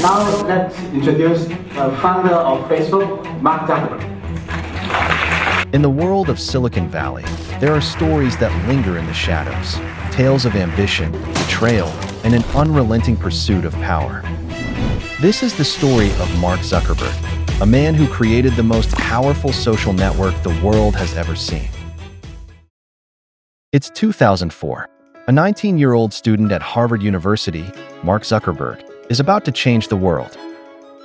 Now let's introduce the founder of Facebook, Mark Zuckerberg. In the world of Silicon Valley, there are stories that linger in the shadows, tales of ambition, betrayal, and an unrelenting pursuit of power. This is the story of Mark Zuckerberg, a man who created the most powerful social network the world has ever seen. It's 2004. A 19-year-old student at Harvard University, Mark Zuckerberg, is about to change the world.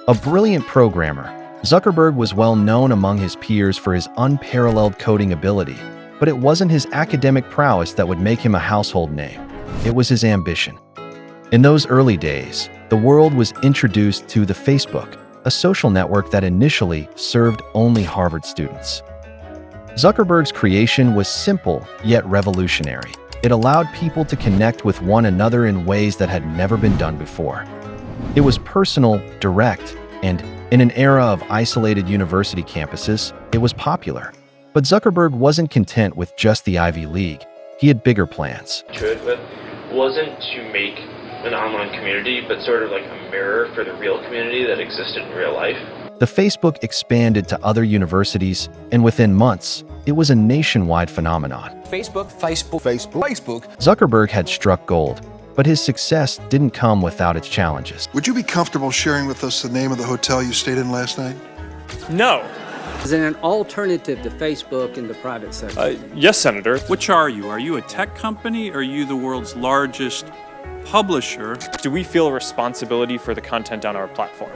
A brilliant programmer, Zuckerberg was well known among his peers for his unparalleled coding ability, but it wasn't his academic prowess that would make him a household name. It was his ambition. In those early days, the world was introduced to the Facebook, a social network that initially served only Harvard students. Zuckerberg's creation was simple yet revolutionary. It allowed people to connect with one another in ways that had never been done before. It was personal, direct, and in an era of isolated university campuses, it was popular. But Zuckerberg wasn't content with just the Ivy League. He had bigger plans. With wasn't to make an online community, but sort of like a mirror for the real community that existed in real life. The Facebook expanded to other universities, and within months, it was a nationwide phenomenon. Facebook. Zuckerberg had struck gold, but his success didn't come without its challenges. Would you be comfortable sharing with us the name of the hotel you stayed in last night? No. Is it an alternative to Facebook in the private sector? Yes, Senator. Which are you? Are you a tech company or are you the world's largest publisher? Do we feel a responsibility for the content on our platform?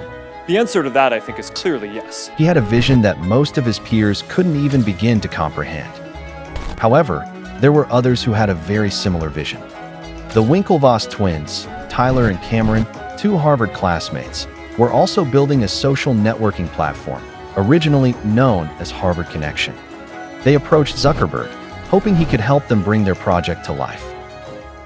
The answer to that, I think, is clearly yes. He had a vision that most of his peers couldn't even begin to comprehend. However, there were others who had a very similar vision. The Winklevoss twins, Tyler and Cameron, two Harvard classmates, were also building a social networking platform, originally known as Harvard Connection. They approached Zuckerberg, hoping he could help them bring their project to life.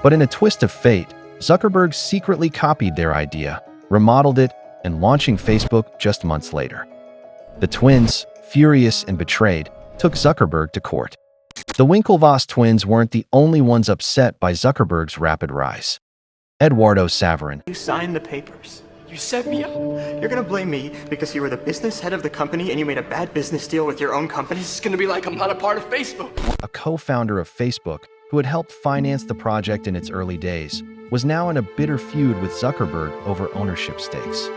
But in a twist of fate, Zuckerberg secretly copied their idea, remodeled it, and launching Facebook just months later. The twins, furious and betrayed, took Zuckerberg to court. The Winklevoss twins weren't the only ones upset by Zuckerberg's rapid rise. Eduardo Saverin, You signed the papers. You set me up. You're gonna blame me because you were the business head of the company and you made a bad business deal with your own company? It's gonna be like I'm not a part of Facebook. a co-founder of Facebook who had helped finance the project in its early days, was now in a bitter feud with Zuckerberg over ownership stakes.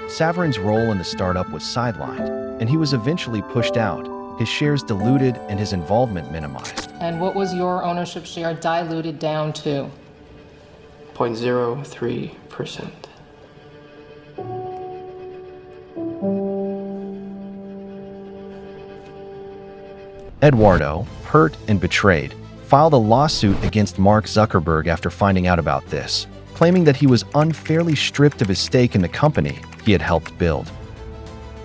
Saverin's role in the startup was sidelined, and he was eventually pushed out, his shares diluted and his involvement minimized. And what was your ownership share diluted down to? 0.03%. Eduardo, hurt and betrayed, filed a lawsuit against Mark Zuckerberg after finding out about this, claiming that he was unfairly stripped of his stake in the company he had helped build.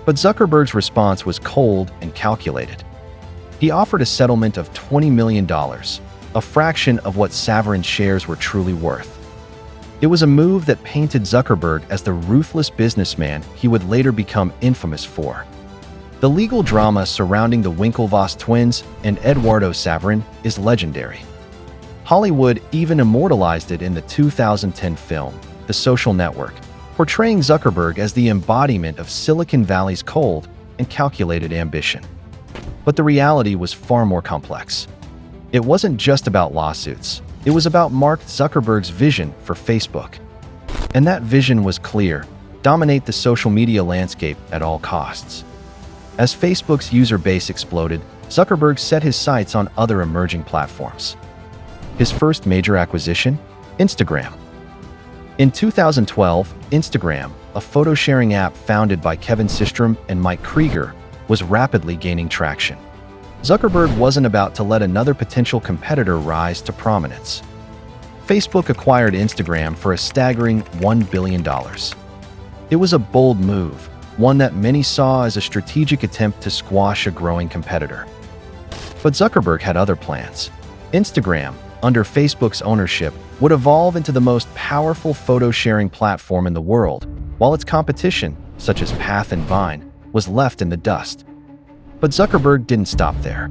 But Zuckerberg's response was cold and calculated. He offered a settlement of $20 million, a fraction of what Saverin's shares were truly worth. It was a move that painted Zuckerberg as the ruthless businessman he would later become infamous for. The legal drama surrounding the Winklevoss twins and Eduardo Saverin is legendary. Hollywood even immortalized it in the 2010 film, The Social Network, portraying Zuckerberg as the embodiment of Silicon Valley's cold and calculated ambition. But the reality was far more complex. It wasn't just about lawsuits. It was about Mark Zuckerberg's vision for Facebook. And that vision was clear: dominate the social media landscape at all costs. As Facebook's user base exploded, Zuckerberg set his sights on other emerging platforms. His first major acquisition? Instagram. In 2012, Instagram, a photo-sharing app founded by Kevin Systrom and Mike Krieger, was rapidly gaining traction. Zuckerberg wasn't about to let another potential competitor rise to prominence. Facebook acquired Instagram for a staggering $1 billion. It was a bold move, one that many saw as a strategic attempt to squash a growing competitor. But Zuckerberg had other plans. Instagram, under Facebook's ownership, would evolve into the most powerful photo-sharing platform in the world, while its competition, such as Path and Vine, was left in the dust. But Zuckerberg didn't stop there.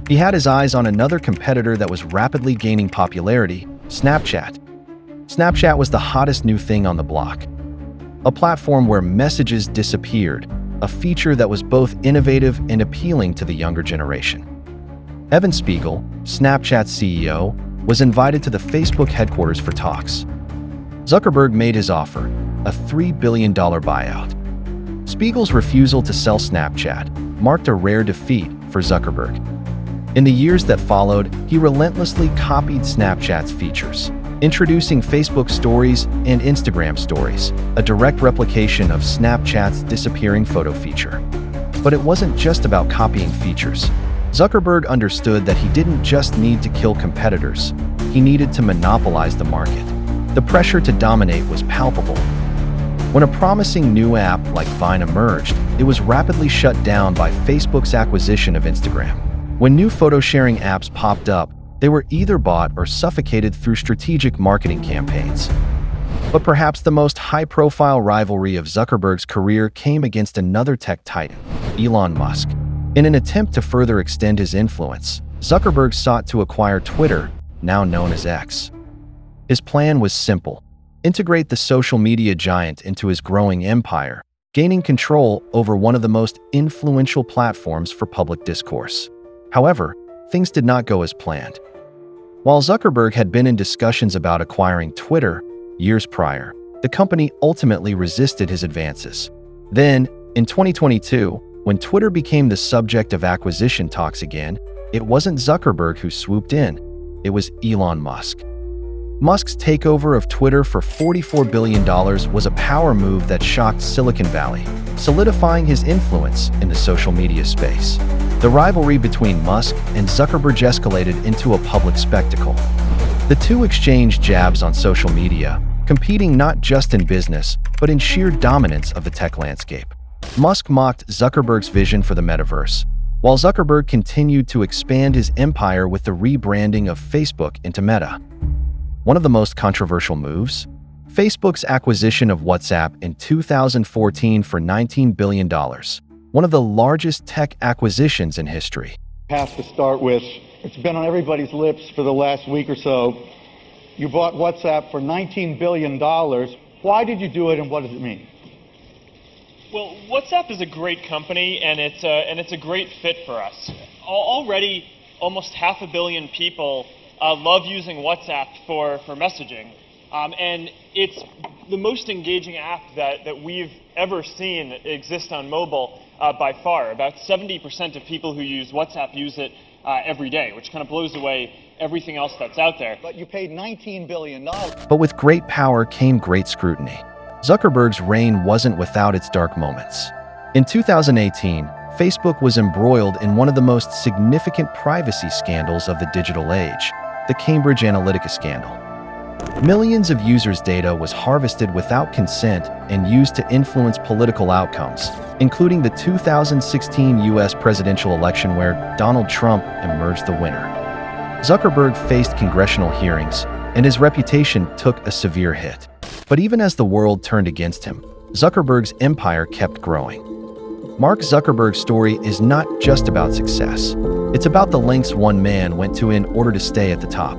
He had his eyes on another competitor that was rapidly gaining popularity: Snapchat. Snapchat was the hottest new thing on the block. a platform where messages disappeared, a feature that was both innovative and appealing to the younger generation. Evan Spiegel, Snapchat's CEO, was invited to the Facebook headquarters for talks. Zuckerberg made his offer, a $3 billion buyout. Spiegel's refusal to sell Snapchat marked a rare defeat for Zuckerberg. In the years that followed, he relentlessly copied Snapchat's features, introducing Facebook Stories and Instagram Stories, a direct replication of Snapchat's disappearing photo feature. But it wasn't just about copying features. Zuckerberg understood that he didn't just need to kill competitors, he needed to monopolize the market. The pressure to dominate was palpable. When a promising new app like Vine emerged, it was rapidly shut down by Facebook's acquisition of Instagram. When new photo-sharing apps popped up, they were either bought or suffocated through strategic marketing campaigns. But perhaps the most high-profile rivalry of Zuckerberg's career came against another tech titan, Elon Musk. In an attempt to further extend his influence, Zuckerberg sought to acquire Twitter, now known as X. His plan was simple: integrate the social media giant into his growing empire, gaining control over one of the most influential platforms for public discourse. However, things did not go as planned. While Zuckerberg had been in discussions about acquiring Twitter years prior, the company ultimately resisted his advances. Then, in 2022, when Twitter became the subject of acquisition talks again, it wasn't Zuckerberg who swooped in, it was Elon Musk. Musk's takeover of Twitter for $44 billion was a power move that shocked Silicon Valley, solidifying his influence in the social media space. The rivalry between Musk and Zuckerberg escalated into a public spectacle. The two exchanged jabs on social media, competing not just in business, but in sheer dominance of the tech landscape. Musk mocked Zuckerberg's vision for the Metaverse, while Zuckerberg continued to expand his empire with the rebranding of Facebook into Meta. One of the most controversial moves? Facebook's acquisition of WhatsApp in 2014 for $19 billion, one of the largest tech acquisitions in history. Has to start with, it's been on everybody's lips for the last week or so. You bought WhatsApp for $19 billion. Why did you do it, and what does it mean? Well, WhatsApp is a great company, and it's a great fit for us. Already, almost 500 million people love using WhatsApp for messaging. And it's the most engaging app that we've ever seen exist on mobile by far. About 70% of people who use WhatsApp use it every day, which kind of blows away everything else that's out there. But you paid $19 billion. But with great power came great scrutiny. Zuckerberg's reign wasn't without its dark moments. In 2018, Facebook was embroiled in one of the most significant privacy scandals of the digital age, the Cambridge Analytica scandal. Millions of users' data was harvested without consent and used to influence political outcomes, including the 2016 US presidential election where Donald Trump emerged the winner. Zuckerberg faced congressional hearings, and his reputation took a severe hit. But even as the world turned against him, Zuckerberg's empire kept growing. Mark Zuckerberg's story is not just about success. It's about the lengths one man went to in order to stay at the top.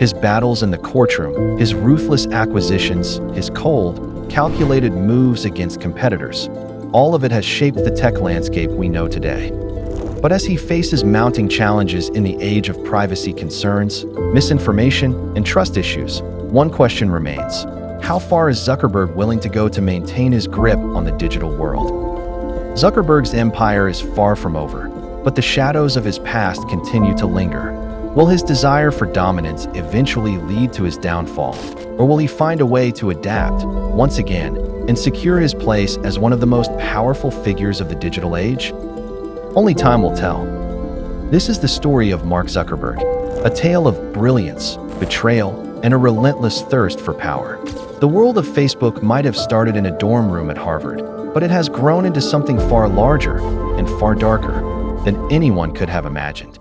His battles in the courtroom, his ruthless acquisitions, his cold, calculated moves against competitors. All of it has shaped the tech landscape we know today. But as he faces mounting challenges in the age of privacy concerns, misinformation, and trust issues, one question remains. How far is Zuckerberg willing to go to maintain his grip on the digital world? Zuckerberg's empire is far from over, but the shadows of his past continue to linger. Will his desire for dominance eventually lead to his downfall, or will he find a way to adapt, once again, and secure his place as one of the most powerful figures of the digital age? Only time will tell. This is the story of Mark Zuckerberg, a tale of brilliance, betrayal, and a relentless thirst for power. The world of Facebook might have started in a dorm room at Harvard, but it has grown into something far larger and far darker than anyone could have imagined.